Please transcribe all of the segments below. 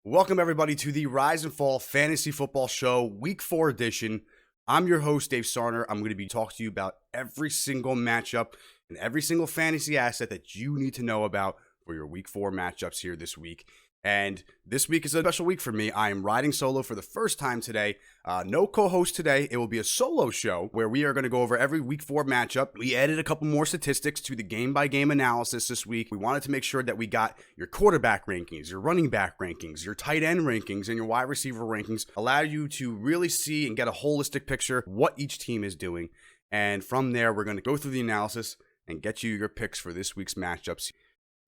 Welcome, everybody, to the Rise and Fall Fantasy Football Show, Week 4 edition. I'm your host, Dave Sarner. I'm going to be talking to you about every single matchup and every single fantasy asset that you need to know about for your Week 4 matchups here this week. And this week is a special week for me. I am riding solo for the first time today. No co-host today. It will be a solo show where we are going to go over every Week 4 matchup. We added a couple more statistics to the game-by-game analysis this week. We wanted to make sure that we got your quarterback rankings, your running back rankings, your tight end rankings, and your wide receiver rankings. Allow you to really see and get a holistic picture of what each team is doing. And from there, we're going to go through the analysis and get you your picks for this week's matchups.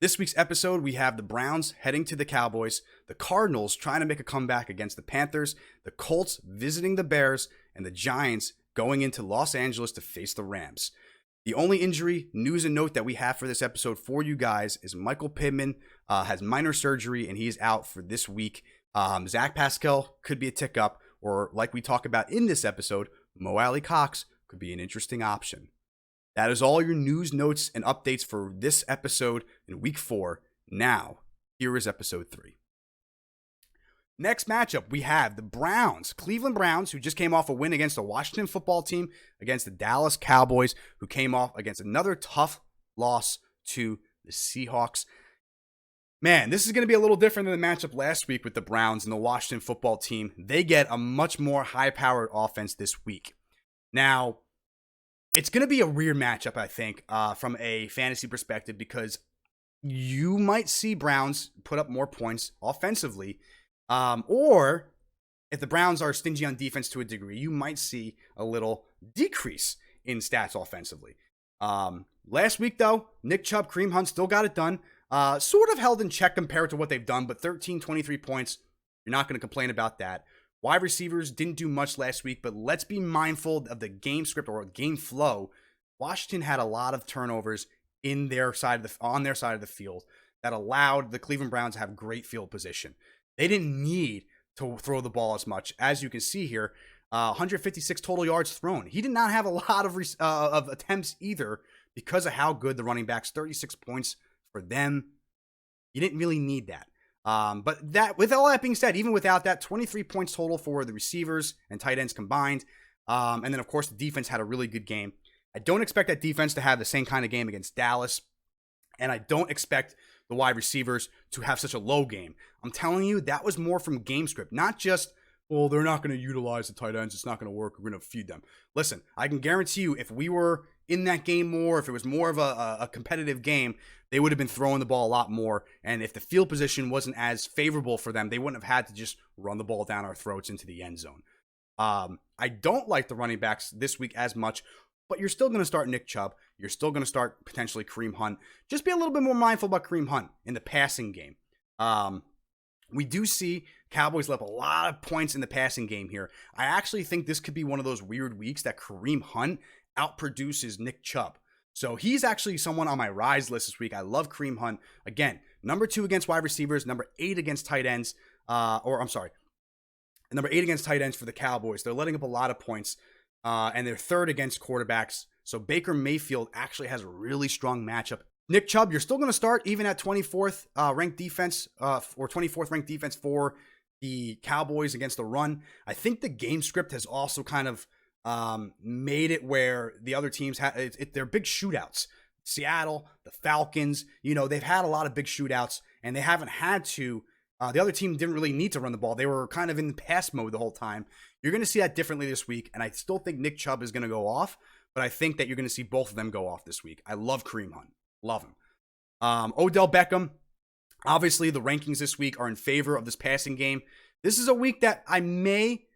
This week's episode, we have the Browns heading to the Cowboys, the Cardinals trying to make a comeback against the Panthers, the Colts visiting the Bears, and the Giants going into Los Angeles to face the Rams. The only injury, news, and note that we have for this episode for you guys is Michael Pittman has minor surgery and he is out for this week. Zach Pascal could be a tick up, or like we talk about in this episode, Mo Alley Cox could be an interesting option. That is all your news, notes, and updates for this episode in Week 4. Now, here is Episode 3. Next matchup, we have the Browns, Cleveland Browns, who just came off a win against the Washington football team, against the Dallas Cowboys, who came off against another tough loss to the Seahawks. Man, this is going to be a little different than the matchup last week with the Browns and the Washington football team. They get a much more high-powered offense this week. Now, it's going to be a weird matchup, I think, from a fantasy perspective, because you might see Browns put up more points offensively, or if the Browns are stingy on defense to a degree, you might see a little decrease in stats offensively. Last week, though, Nick Chubb, Kareem Hunt still got it done. Sort of held in check compared to what they've done, but 23 points, you're not going to complain about that. Wide receivers didn't do much last week, but let's be mindful of the game script or game flow. Washington had a lot of turnovers on their side of the field that allowed the Cleveland Browns to have great field position. They didn't need to throw the ball as much. As you can see here, 156 total yards thrown. He did not have a lot of attempts either because of how good the running backs, 36 points for them. You didn't really need that. But that, with all that being said, even without that, 23 points total for the receivers and tight ends combined. And then, of course, the defense had a really good game. I don't expect that defense to have the same kind of game against Dallas. And I don't expect the wide receivers to have such a low game. I'm telling you, that was more from game script, not just, well, they're not going to utilize the tight ends. It's not going to work. We're going to feed them. Listen, I can guarantee you, if we were in that game more, if it was more of a competitive game, they would have been throwing the ball a lot more. And if the field position wasn't as favorable for them, they wouldn't have had to just run the ball down our throats into the end zone. I don't like the running backs this week as much, but you're still going to start Nick Chubb. You're still going to start potentially Kareem Hunt. Just be a little bit more mindful about Kareem Hunt in the passing game. We do see Cowboys let up a lot of points in the passing game here. I actually think this could be one of those weird weeks that Kareem Hunt outproduces Nick Chubb. So he's actually someone on my rise list this week. I love Kareem Hunt. Again, number 2 against wide receivers, number 8 against tight ends. Number 8 against tight ends for the Cowboys. They're letting up a lot of points, and they're 3rd against quarterbacks. So Baker Mayfield actually has a really strong matchup. Nick Chubb, you're still going to start even at 24th ranked defense or 24th ranked defense for the Cowboys against the run. I think the game script has also kind of made it where the other teams they're big shootouts. Seattle, the Falcons, they've had a lot of big shootouts, and they haven't had to. The other team didn't really need to run the ball. They were kind of in pass mode the whole time. You're going to see that differently this week, and I still think Nick Chubb is going to go off, but I think that you're going to see both of them go off this week. I love Kareem Hunt. Love him. Odell Beckham, obviously the rankings this week are in favor of this passing game. This is a week that I may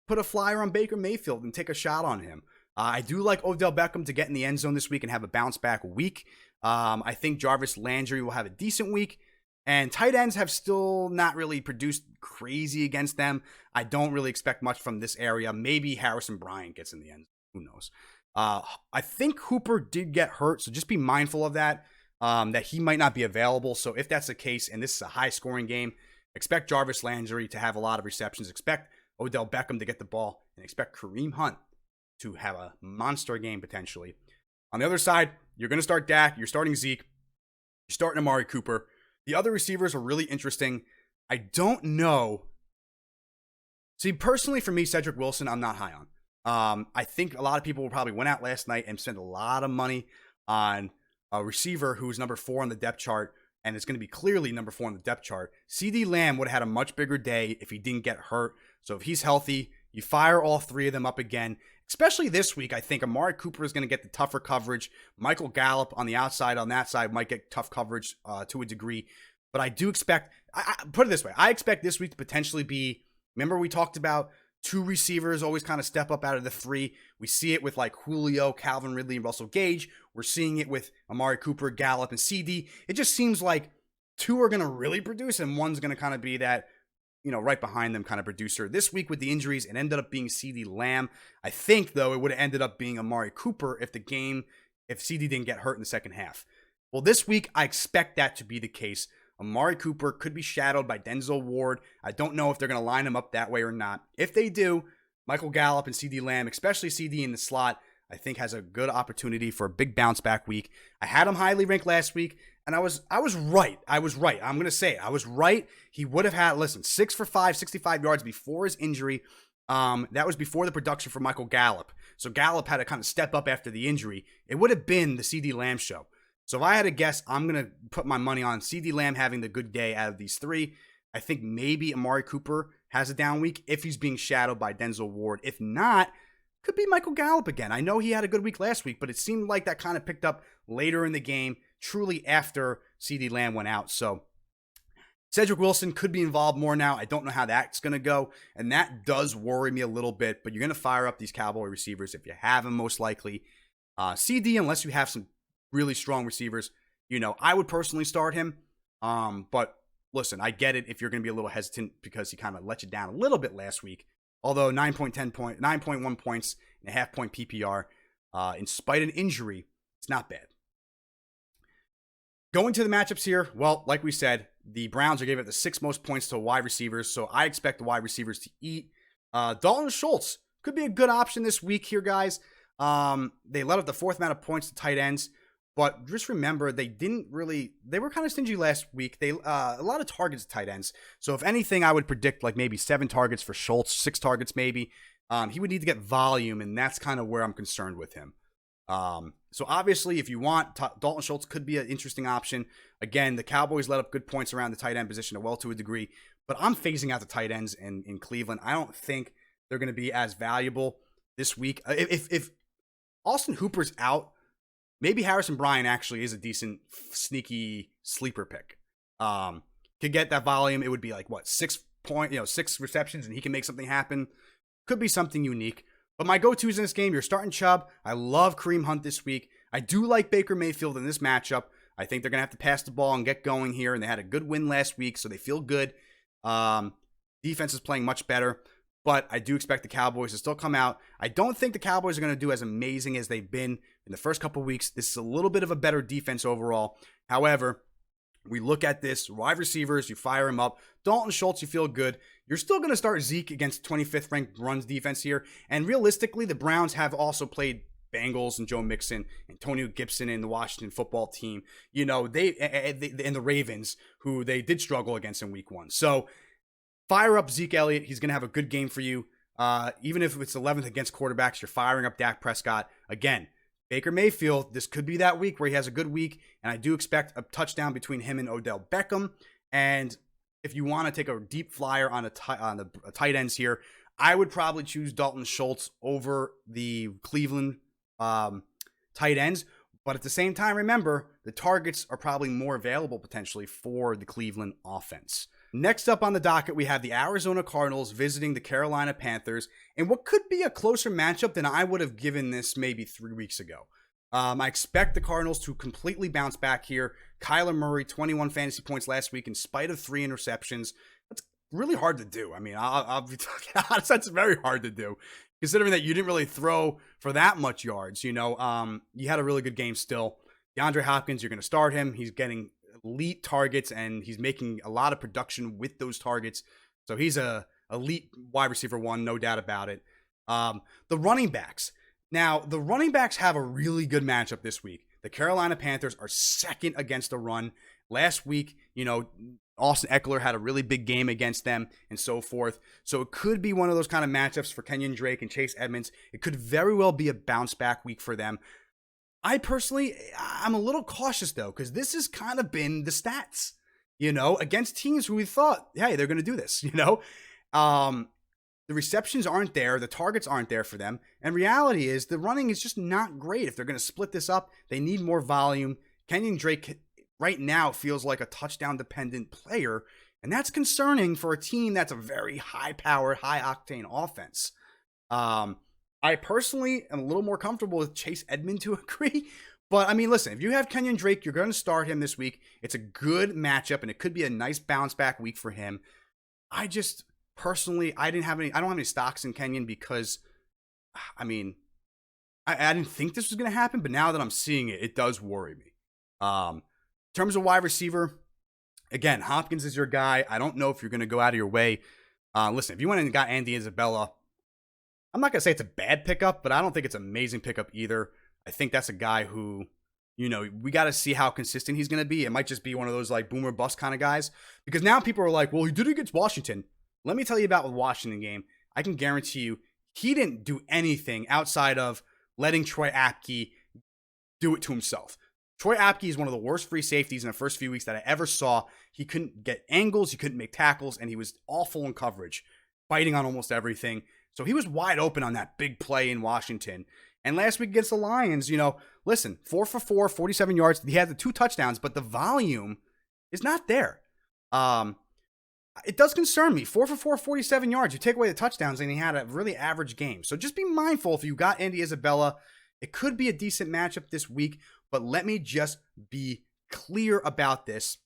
put a flyer on Baker Mayfield and take a shot on him. I do like Odell Beckham to get in the end zone this week and have a bounce back week. I think Jarvis Landry will have a decent week. And tight ends have still not really produced crazy against them. I don't really expect much from this area. Maybe Harrison Bryant gets in the end. Who knows? I think Hooper did get hurt, so just be mindful of that, that he might not be available. So if that's the case, and this is a high-scoring game, expect Jarvis Landry to have a lot of receptions. Expect Odell Beckham to get the ball, and expect Kareem Hunt to have a monster game potentially. On the other side, you're going to start Dak. You're starting Zeke. You're starting Amari Cooper. The other receivers are really interesting. I don't know. See, personally, for me, Cedric Wilson, I'm not high on. I think a lot of people probably went out last night and spent a lot of money on a receiver who's number 4 on the depth chart, and it's going to be clearly number 4 on the depth chart. CD Lamb would have had a much bigger day if he didn't get hurt. So if he's healthy, you fire all 3 of them up again. Especially this week, I think Amari Cooper is going to get the tougher coverage. Michael Gallup on the outside, on that side, might get tough coverage to a degree. But I do expect, put it this way, I expect this week to potentially be, remember we talked about 2 receivers always kind of step up out of the 3. We see it with like Julio, Calvin Ridley, and Russell Gage. We're seeing it with Amari Cooper, Gallup, and CD. It just seems like 2 are going to really produce and one's going to kind of be that, right behind them kind of producer. This week with the injuries, it ended up being CD Lamb. I think, though, it would have ended up being Amari Cooper if CD didn't get hurt in the second half. Well, this week, I expect that to be the case. Amari Cooper could be shadowed by Denzel Ward. I don't know if they're going to line him up that way or not. If they do, Michael Gallup and CD Lamb, especially CD in the slot, I think has a good opportunity for a big bounce back week. I had him highly ranked last week, and I was right. I'm going to say it. I was right. He would have had, 6 for 5, 65 yards before his injury. That was before the production for Michael Gallup. So Gallup had to kind of step up after the injury. It would have been the CD Lamb show. So if I had to guess, I'm going to put my money on CD Lamb having the good day out of these 3. I think maybe Amari Cooper has a down week if he's being shadowed by Denzel Ward. If not, could be Michael Gallup again. I know he had a good week last week, but it seemed like that kind of picked up later in the game, truly after CD Lamb went out. So Cedric Wilson could be involved more now. I don't know how that's going to go, and that does worry me a little bit, but you're going to fire up these Cowboy receivers if you have them, most likely. CD, unless you have some really strong receivers, I would personally start him. But listen, I get it if you're going to be a little hesitant because he kind of let you down a little bit last week. Although 9.1 points and a half-point PPR, in spite of an injury, it's not bad. Going to the matchups here, well, like we said, the Browns are giving it the 6th most points to wide receivers, so I expect the wide receivers to eat. Dalton Schultz could be a good option this week here, guys. They let up the 4th amount of points to tight ends, but just remember, they were kind of stingy last week. A lot of targets to tight ends. So if anything, I would predict like maybe 7 targets for Schultz, 6 targets maybe. He would need to get volume, and that's kind of where I'm concerned with him. So obviously, if you want, Dalton Schultz could be an interesting option. Again, the Cowboys let up good points around the tight end position to a degree, but I'm phasing out the tight ends in Cleveland. I don't think they're going to be as valuable this week. If Austin Hooper's out, maybe Harrison Bryant actually is a decent, sneaky sleeper pick. Could get that volume. It would be like, 6 receptions, and he can make something happen. Could be something unique. But my go-tos in this game, you're starting Chubb. I love Kareem Hunt this week. I do like Baker Mayfield in this matchup. I think they're going to have to pass the ball and get going here, and they had a good win last week, so they feel good. Defense is playing much better, but I do expect the Cowboys to still come out. I don't think the Cowboys are going to do as amazing as they've been in the first couple of weeks. This is a little bit of a better defense overall. However, we look at this, wide receivers, you fire him up. Dalton Schultz, you feel good. You're still going to start Zeke against 25th ranked runs defense here. And realistically, the Browns have also played Bengals and Joe Mixon, Antonio Gibson in the Washington football team. They and the Ravens, who they did struggle against in week 1. So fire up Zeke Elliott. He's going to have a good game for you. Even if it's 11th against quarterbacks, you're firing up Dak Prescott. Again, Baker Mayfield, this could be that week where he has a good week, and I do expect a touchdown between him and Odell Beckham. And if you want to take a deep flyer on the tight ends here, I would probably choose Dalton Schultz over the Cleveland tight ends. But at the same time, remember, the targets are probably more available potentially for the Cleveland offense. Next up on the docket, we have the Arizona Cardinals visiting the Carolina Panthers in what could be a closer matchup than I would have given this maybe 3 weeks ago. I expect the Cardinals to completely bounce back here. Kyler Murray, 21 fantasy points last week in spite of 3 interceptions. That's really hard to do. I mean, I'll be talking honest, that's very hard to do, considering that you didn't really throw for that much yards. You had a really good game still. DeAndre Hopkins, you're going to start him. He's getting elite targets, and he's making a lot of production with those targets. So he's a elite wide receiver 1, no doubt about it. The running backs. Now, the running backs have a really good matchup this week. The Carolina Panthers are second against the run. Last week, Austin Eckler had a really big game against them and so forth. So it could be one of those kind of matchups for Kenyon Drake and Chase Edmonds. It could very well be a bounce back week for them. I'm a little cautious though, because this has kind of been the stats, against teams who we thought, hey, they're going to do this, The receptions aren't there. The targets aren't there for them. And reality is the running is just not great. If they're going to split this up, they need more volume. Kenyon Drake right now feels like a touchdown-dependent player, and that's concerning for a team that's a very high-powered, high-octane offense. I personally am a little more comfortable with Chase Edmonds to agree. But, I mean, listen, if you have Kenyon Drake, you're going to start him this week. It's a good matchup, and it could be a nice bounce-back week for him. I don't have any stocks in Kenyon because, I didn't think this was going to happen, but now that I'm seeing it, it does worry me. In terms of wide receiver, again, Hopkins is your guy. I don't know if you're going to go out of your way. Listen, if you went and got Andy Isabella, I'm not going to say it's a bad pickup, but I don't think it's an amazing pickup either. I think that's a guy who, we got to see how consistent he's going to be. It might just be one of those like boomer bust kind of guys, because now people are like, well, he did it against Washington. Let me tell you about the Washington game. I can guarantee you he didn't do anything outside of letting Troy Apke do it to himself. Troy Apke is one of the worst free safeties in the first few weeks that I ever saw. He couldn't get angles, he couldn't make tackles, and he was awful in coverage, fighting on almost everything. So he was wide open on that big play in Washington. And last week against the Lions, listen, 4 for 4, 47 yards. He had the 2 touchdowns, but the volume is not there. It does concern me. 4 for 4, 47 yards. You take away the touchdowns, and he had a really average game. So just be mindful if you got Andy Isabella. It could be a decent matchup this week, but let me just be clear about this.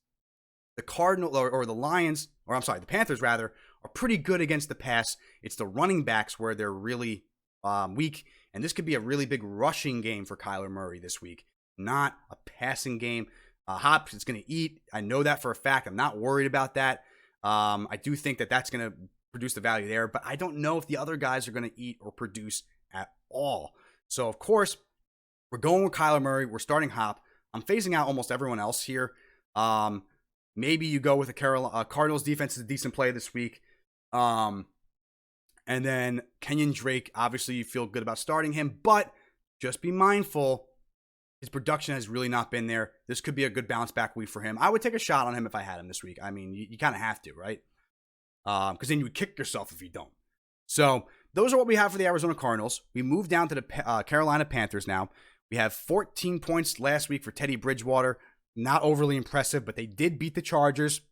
The the Panthers rather, are pretty good against the pass. It's the running backs where they're really weak, and this could be a really big rushing game for Kyler Murray this week, not a passing game. Hopkins is going to eat. I know that for a fact. I'm not worried about that. I do think that that's going to produce the value there, but I don't know if the other guys are going to eat or produce at all. So, of course, we're going with Kyler Murray. We're starting Hop. I'm phasing out almost everyone else here. Maybe you go with a Cardinals defense is a decent play this week. And then Kenyon Drake, obviously you feel good about starting him, but just be mindful. His production has really not been there. This could be a good bounce back week for him. I would take a shot on him if I had him this week. I mean, you kind of have to, right? Because then you would kick yourself if you don't. So those are what we have for the Arizona Cardinals. We move down to the Carolina Panthers now. We have 14 points last week for Teddy Bridgewater. Not overly impressive, but they did beat the Chargers.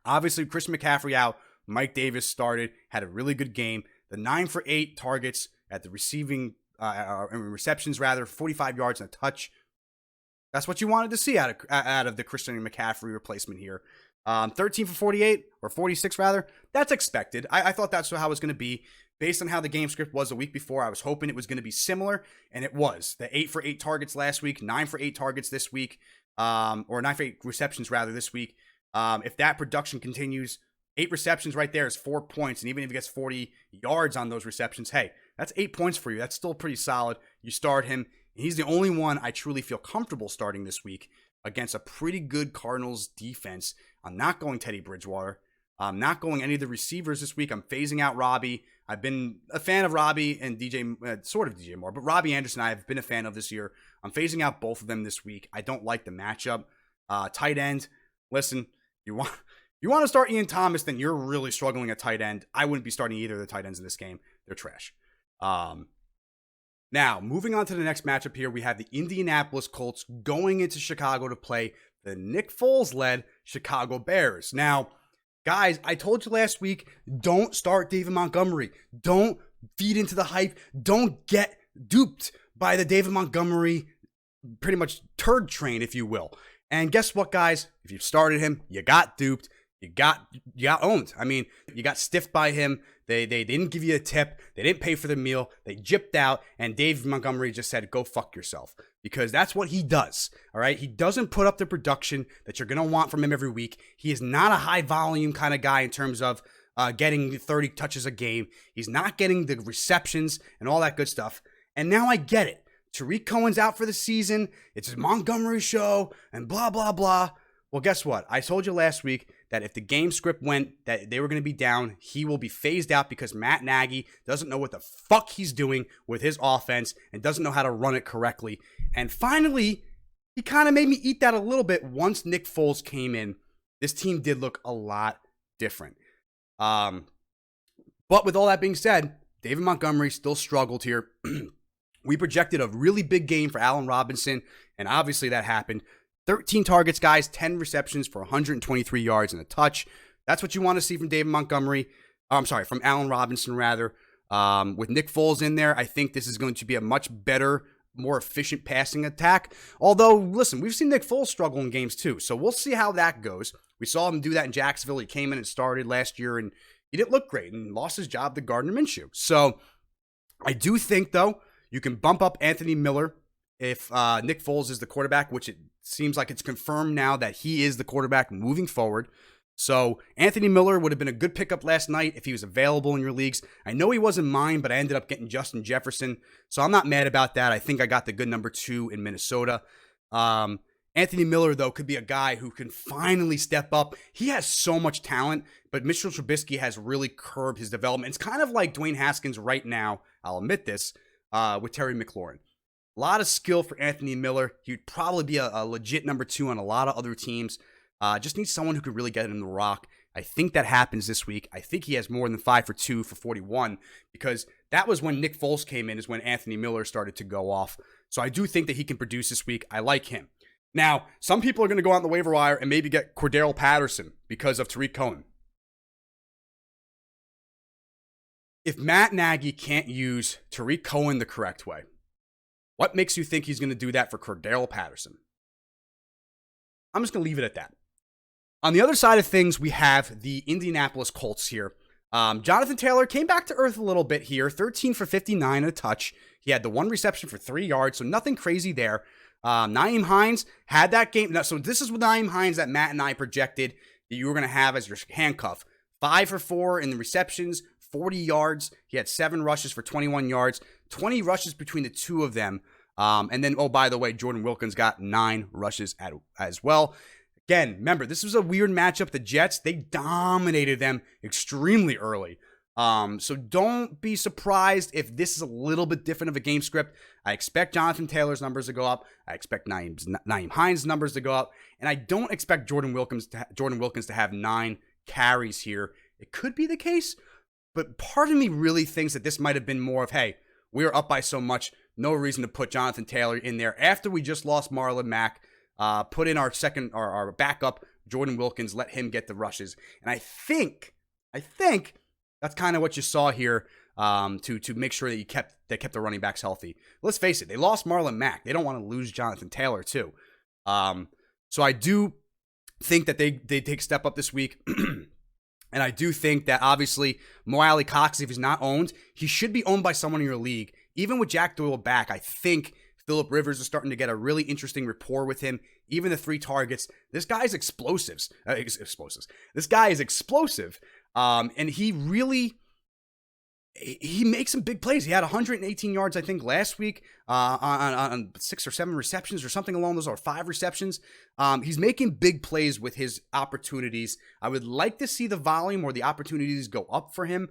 Obviously, Christian McCaffrey out. Mike Davis started, had a really good game. The 9 for 8 targets at the receptions, 45 yards and a touch. That's what you wanted to see out of the Christian McCaffrey replacement here. 13 for 48, or 46 rather. That's expected. I thought that's how it was going to be. Based on how the game script was a week before, I was hoping it was going to be similar, and it was. The 8 for 8 targets last week, 9 for 8 targets this week, or 9 for 8 receptions rather this week. If that production continues, 8 receptions right there is 4 points, and even if he gets 40 yards on those receptions, hey, that's 8 points for you. That's still pretty solid. You start him. He's the only one I truly feel comfortable starting this week against a pretty good Cardinals defense. I'm not going Teddy Bridgewater. I'm not going any of the receivers this week. I'm phasing out Robbie. I've been a fan of Robbie and DJ Moore, but Robbie Anderson I've been a fan of this year. I'm phasing out both of them this week. I don't like the matchup. Tight end, listen, you want to start Ian Thomas, then you're really struggling at tight end. I wouldn't be starting either of the tight ends in this game. They're trash. Now, moving on to the next matchup here, we have the Indianapolis Colts going into Chicago to play the Nick Foles-led Chicago Bears. Now, guys, I told you last week, don't start David Montgomery. Don't feed into the hype. Don't get duped by the David Montgomery pretty much turd train, if you will. And guess what, guys? If you started him, you got duped. You got owned. I mean, you got stiffed by him. They didn't give you a tip. They didn't pay for the meal. They gypped out, and Dave Montgomery just said, go fuck yourself. Because that's what he does, all right? He doesn't put up the production that you're going to want from him every week. He is not a high-volume kind of guy in terms of getting 30 touches a game. He's not getting the receptions and all that good stuff. And now I get it. Tariq Cohen's out for the season. It's a Montgomery show and blah, blah, blah. Well, guess what? I told you last week that if the game script went that they were going to be down, he will be phased out because Matt Nagy doesn't know what the fuck he's doing with his offense and doesn't know how to run it correctly. And finally, he kind of made me eat that a little bit once Nick Foles came in. This team did look a lot different. But with all that being said, David Montgomery still struggled here. We projected a really big game for Allen Robinson, and obviously that happened. 13 targets, guys, 10 receptions for 123 yards and a touch. That's what you want to see from David Montgomery. From Allen Robinson, rather. With Nick Foles in there, I think this is going to be a much better, more efficient passing attack. Although, listen, we've seen Nick Foles struggle in games too, so we'll see how that goes. We saw him do that in Jacksonville. He came in and started last year, and he didn't look great and lost his job to Gardner Minshew. So I do think, though, you can bump up Anthony Miller if Nick Foles is the quarterback, which it seems like it's confirmed now that he is the quarterback moving forward. So Anthony Miller would have been a good pickup last night if he was available in your leagues. I know he wasn't mine, but I ended up getting Justin Jefferson. So I'm not mad about that. I think I got the good number 2 in Minnesota. Anthony Miller, though, could be a guy who can finally step up. He has so much talent, but Mitchell Trubisky has really curbed his development. It's kind of like Dwayne Haskins right now, I'll admit this, with Terry McLaurin. A lot of skill for Anthony Miller. He'd probably be a legit number 2 on a lot of other teams. Just needs someone who could really get him the rock. I think that happens this week. I think he has more than 5 for 2 for 41 because that was when Nick Foles came in, is when Anthony Miller started to go off. So I do think that he can produce this week. I like him. Now, some people are going to go out on the waiver wire and maybe get Cordell Patterson because of Tariq Cohen. If Matt Nagy can't use Tariq Cohen the correct way, what makes you think he's going to do that for Cordell Patterson? I'm just going to leave it at that. On the other side of things, we have the Indianapolis Colts here. Jonathan Taylor came back to earth a little bit here, 13 for 59 and a touch. He had the 1 reception for 3 yards, so nothing crazy there. Nyheim Hines had that game. So this is with Nyheim Hines that Matt and I projected that you were going to have as your handcuff. 5 for 4 in the receptions, 40 yards. He had 7 rushes for 21 yards, 20 rushes between the two of them. And then, oh, by the way, Jordan Wilkins got 9 rushes as well. Again, remember, this was a weird matchup. The Jets, they dominated them extremely early. So don't be surprised if this is a little bit different of a game script. I expect Jonathan Taylor's numbers to go up. I expect Nyheim Hines' numbers to go up. And I don't expect Jordan Wilkins to have 9 carries here. It could be the case, but part of me really thinks that this might have been more of, hey, we're up by so much, no reason to put Jonathan Taylor in there. After we just lost Marlon Mack, put in our backup, Jordan Wilkins, let him get the rushes. And I think that's kind of what you saw here to make sure that they kept the running backs healthy. Let's face it, they lost Marlon Mack. They don't want to lose Jonathan Taylor too. So I do think that they take a step up this week. And I do think that obviously Mo Alley Cox, if he's not owned, he should be owned by someone in your league. Even with Jack Doyle back, I think Phillip Rivers is starting to get a really interesting rapport with him. Even the 3 targets. This guy is explosive. This guy is explosive. And he makes some big plays. He had 118 yards, I think, last week on 6 or 7 receptions or something along those, or 5 receptions. He's making big plays with his opportunities. I would like to see the volume or the opportunities go up for him,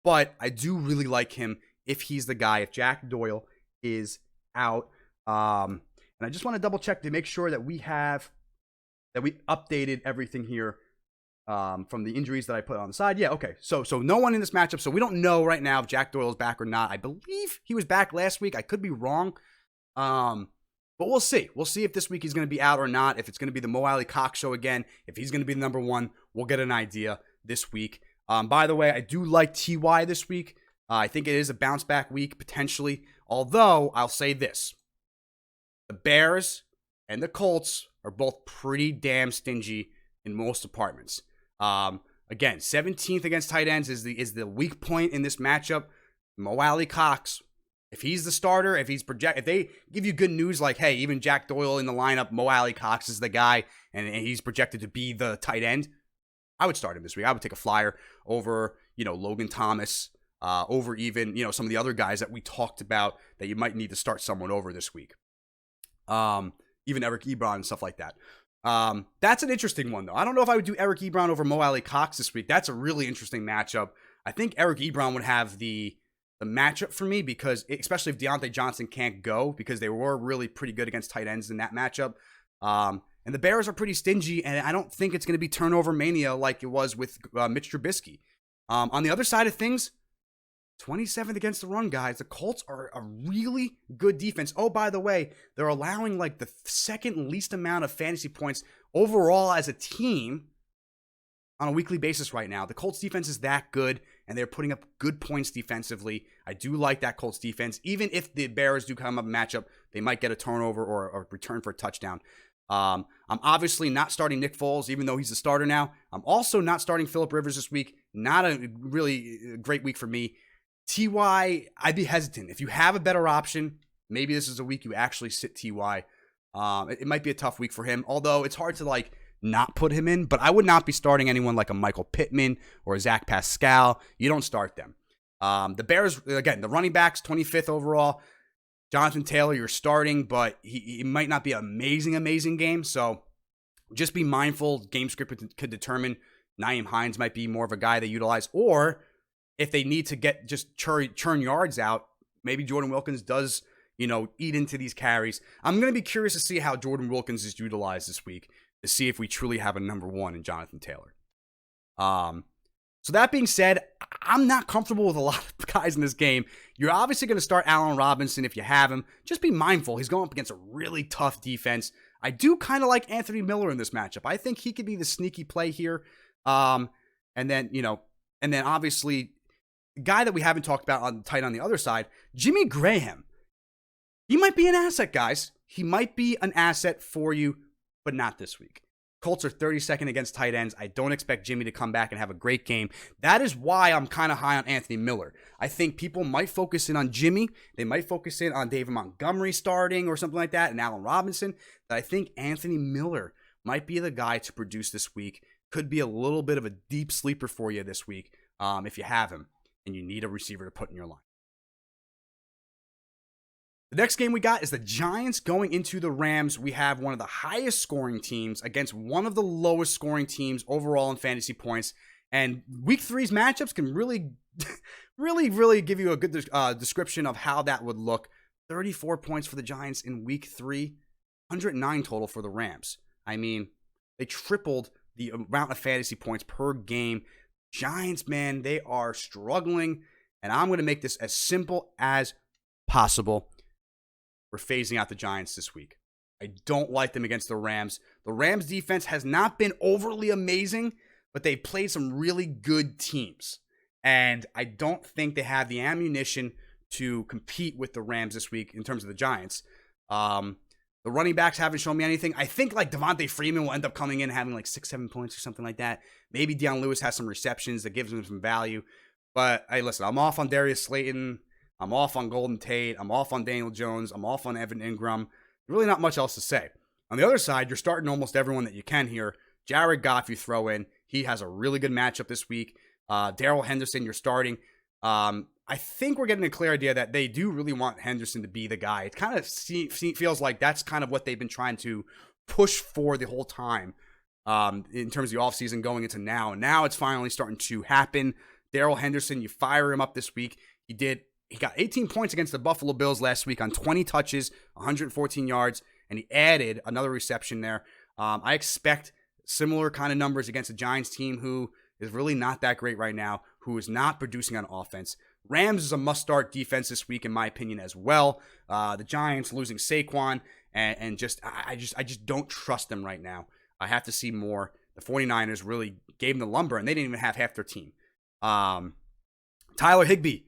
but I do really like him if he's the guy, if Jack Doyle is out. And I just want to double check to make sure that we updated everything here. From the injuries that I put on the side. Yeah, okay. So no one in this matchup. So we don't know right now if Jack Doyle is back or not. I believe he was back last week. I could be wrong. But we'll see. We'll see if this week he's going to be out or not. If it's going to be the Mo Alley Cox show again. If he's going to be the number 1, we'll get an idea this week. By the way, I do like TY this week. I think it is a bounce back week, potentially. Although, I'll say this. The Bears and the Colts are both pretty damn stingy in most departments. Again, 17th against tight ends is the weak point in this matchup. Mo Alley Cox, if he's the starter, if they give you good news like, hey, even Jack Doyle in the lineup, Mo Alley Cox is the guy, and he's projected to be the tight end, I would start him this week. I would take a flyer over, Logan Thomas, over even, some of the other guys that we talked about that you might need to start someone over this week. Even Eric Ebron and stuff like that. That's an interesting one, though. I don't know if I would do Eric Ebron over Mo Alley Cox this week. That's a really interesting matchup. I think Eric Ebron would have the matchup for me because, especially if Deontay Johnson can't go, because they were really pretty good against tight ends in that matchup. And the Bears are pretty stingy, and I don't think it's going to be turnover mania like it was with Mitch Trubisky. On the other side of things, 27th against the run, guys. The Colts are a really good defense. Oh, by the way, they're allowing like the second least amount of fantasy points overall as a team on a weekly basis right now. The Colts defense is that good, and they're putting up good points defensively. I do like that Colts defense. Even if the Bears do come up a matchup, they might get a turnover or a return for a touchdown. I'm obviously not starting Nick Foles, even though he's a starter now. I'm also not starting Phillip Rivers this week. Not a really great week for me. T.Y., I'd be hesitant. If you have a better option, maybe this is a week you actually sit T.Y. It might be a tough week for him, although it's hard to like not put him in. But I would not be starting anyone like a Michael Pittman or a Zach Pascal. You don't start them. The Bears, again, the running backs, 25th overall. Jonathan Taylor, you're starting, but he might not be an amazing game. So just be mindful. Game script could determine Nyheim Hines might be more of a guy they utilize. Or if they need to get just churn yards out, maybe Jordan Wilkins does, eat into these carries. I'm going to be curious to see how Jordan Wilkins is utilized this week to see if we truly have a number one in Jonathan Taylor. So that being said, I'm not comfortable with a lot of guys in this game. You're obviously going to start Allen Robinson if you have him. Just be mindful. He's going up against a really tough defense. I do kind of like Anthony Miller in this matchup. I think he could be the sneaky play here. And then obviously, the guy that we haven't talked about on the other side, Jimmy Graham. He might be an asset, guys. He might be an asset for you, but not this week. Colts are 32nd against tight ends. I don't expect Jimmy to come back and have a great game. That is why I'm kind of high on Anthony Miller. I think people might focus in on Jimmy. They might focus in on David Montgomery starting or something like that and Allen Robinson. But I think Anthony Miller might be the guy to produce this week. Could be a little bit of a deep sleeper for you this week if you have him and you need a receiver to put in your line. The next game we got is the Giants going into the Rams. We have one of the highest scoring teams against one of the lowest scoring teams overall in fantasy points. And week three's matchups can really, really give you a good description of how that would look. 34 points for the Giants in week 3, 109 total for the Rams. I mean, they tripled the amount of fantasy points per game. Giants, man, they are struggling. And I'm going to make this as simple as possible. We're phasing out the Giants this week. I don't like them against the Rams. The Rams defense has not been overly amazing, but they've played some really good teams. And I don't think they have the ammunition to compete with the Rams this week in terms of the Giants. The running backs haven't shown me anything. I think like Devontae Freeman will end up coming in having like 6-7 points or something like that. Maybe Deion Lewis has some receptions that gives him some value. But hey, listen, I'm off on Darius Slayton. I'm off on Golden Tate. I'm off on Daniel Jones. I'm off on Evan Ingram. Really not much else to say. On the other side, you're starting almost everyone that you can here. Jared Goff, you throw in. He has a really good matchup this week. Darrell Henderson, you're starting. I think we're getting a clear idea that they do really want Henderson to be the guy. It kind of feels like that's kind of what they've been trying to push for the whole time in terms of the offseason going into now. And now it's finally starting to happen. Darrell Henderson, you fire him up this week. He got 18 points against the Buffalo Bills last week on 20 touches, 114 yards, and he added another reception there. I expect similar kind of numbers against a Giants team who is really not that great right now, who is not producing on offense. Rams is a must-start defense this week, in my opinion, as well. The Giants losing Saquon, and I just don't trust them right now. I have to see more. The 49ers really gave them the lumber, and they didn't even have half their team. Tyler Higbee.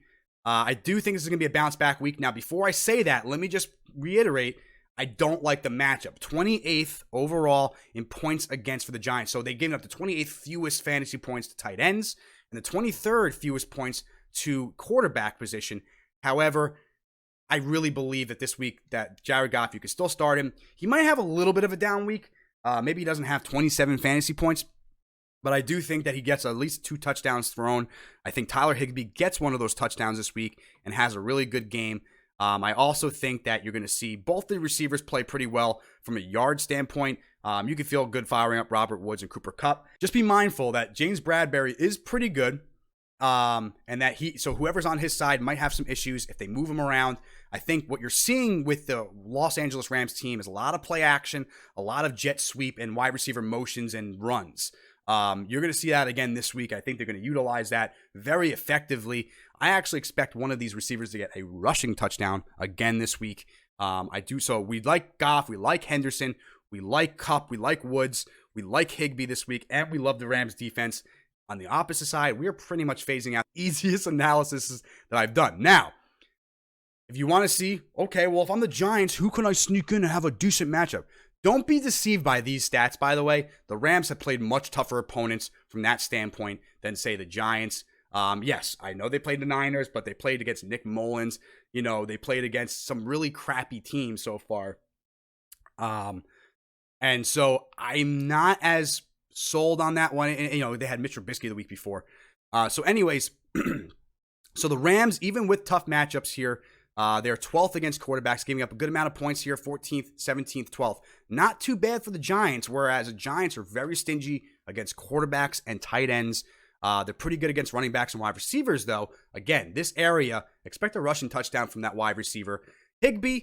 I do think this is going to be a bounce-back week. Now, before I say that, let me just reiterate, I don't like the matchup. 28th overall in points against for the Giants. So they gave up the 28th fewest fantasy points to tight ends and the 23rd fewest points to quarterback position. However, I really believe that this week that Jared Goff, you can still start him. He might have a little bit of a down week. Maybe he doesn't have 27 fantasy points. But I do think that he gets at least 2 touchdowns thrown. I think Tyler Higbee gets one of those touchdowns this week and has a really good game. I also think that you're going to see both the receivers play pretty well from a yard standpoint. You can feel good firing up Robert Woods and Cooper Kupp. Just be mindful that James Bradberry is pretty good. And that so whoever's on his side might have some issues if they move him around. I think what you're seeing with the Los Angeles Rams team is a lot of play action, a lot of jet sweep and wide receiver motions and runs. You're going to see that again this week. I think they're going to utilize that very effectively. I actually expect one of these receivers to get a rushing touchdown again this week. I do. So we like Goff, we like Henderson, we like Kupp, we like Woods, we like Higbee this week, and we love the Rams defense. On the opposite side, we are pretty much phasing out the easiest analysis that I've done. Now, if you want to see, okay, well, if I'm the Giants, who can I sneak in and have a decent matchup? Don't be deceived by these stats, by the way. The Rams have played much tougher opponents from that standpoint than, say, the Giants. Yes, I know they played the Niners, but they played against Nick Mullins. You know, they played against some really crappy teams so far. And so I'm not as sold on that one. And, you know, they had Mitch Trubisky the week before. So anyways, so the Rams, even with tough matchups here, they're 12th against quarterbacks, giving up a good amount of points here, 14th, 17th, 12th. Not too bad for the Giants, whereas the Giants are very stingy against quarterbacks and tight ends. They're pretty good against running backs and wide receivers, though. Again, this area, expect a rushing touchdown from that wide receiver. Higbee,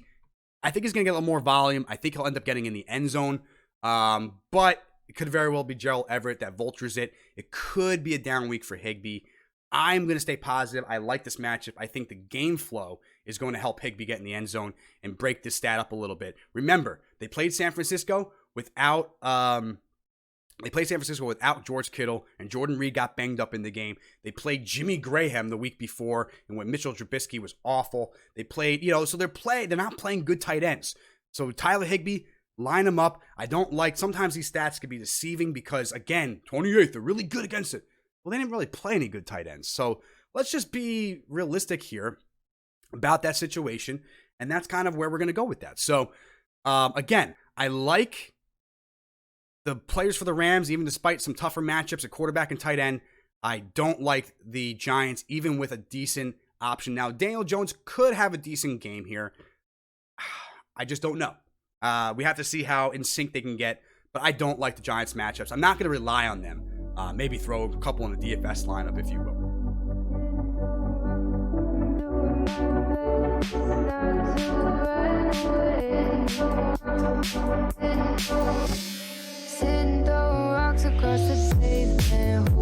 I think he's going to get a little more volume. I think he'll end up getting in the end zone. But it could very well be Gerald Everett that vultures it. It could be a down week for Higbee. I'm going to stay positive. I like this matchup. I think the game flow is going to help Higbee get in the end zone and break this stat up a little bit. Remember, they played San Francisco without George Kittle, and Jordan Reed got banged up in the game. They played Jimmy Graham the week before, and when Mitchell Trubisky was awful. They played, so they're not playing good tight ends. So Tyler Higbee, line them up. I don't like, sometimes these stats can be deceiving because, again, 28th, they're really good against it. Well, they didn't really play any good tight ends. So let's just be realistic here about that situation. And that's kind of where we're going to go with that. So, again, I like the players for the Rams, even despite some tougher matchups at quarterback and tight end. I don't like the Giants, even with a decent option. Now, Daniel Jones could have a decent game here. I just don't know. We have to see how in sync they can get. But I don't like the Giants matchups. I'm not going to rely on them. Maybe throw a couple in the DFS lineup, if you will. Sitting throwing rocks across the pavement.